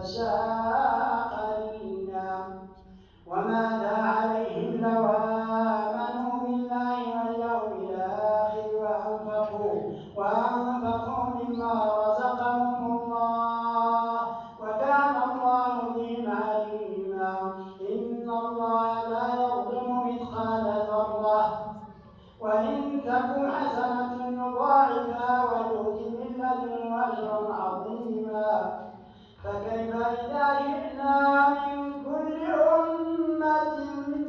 ساء قرينا. وماذا عليهم لو آمنوا بالله واليوم الآخر وأنفقوا مما رزقهم الله وكان الله بهم عليما. إن الله لا يظلم مثقال ذرة وإن تك حسنة يضاعفها ويؤت من لدنه أجرا عظيما. فكيف إذا جئنا من كل أمة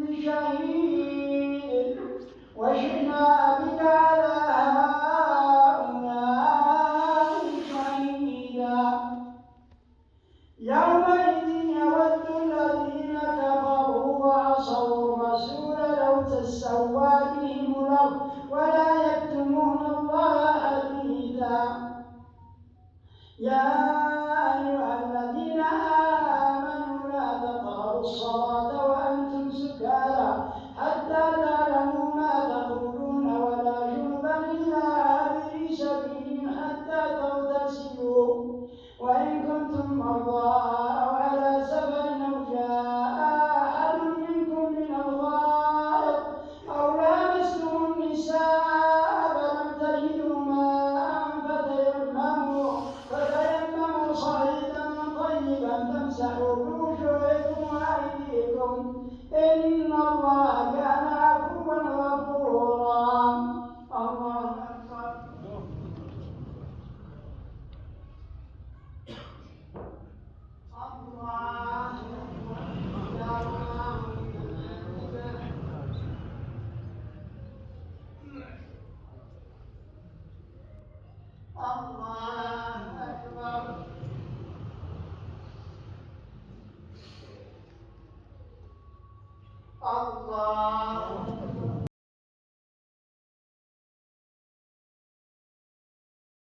بشهيد وجئنا بك على هؤلاء شهيدا. يومئذ يود الذين كفروا وعصوا الرسول لو تسوى بهم الأرض ولا يكتمون الله حديثا. يا أيها الذين آمنوا لا تقربوا الصلاة وأنتم سكارى حتى تعلموا ما تقولون ولا جنبا إلا عابري سبيل حتى تغتسلوا وإن كنتم مرضى أو على سفر أو جاء أحد منكم من الغائط أو لامستم النساء فلم تجدوا ماء فتيمموا صعيدا طيبا فامسحوا بوجوهكم وأيديكم إن الله كان عفوا غفورا. الله أكبر. الله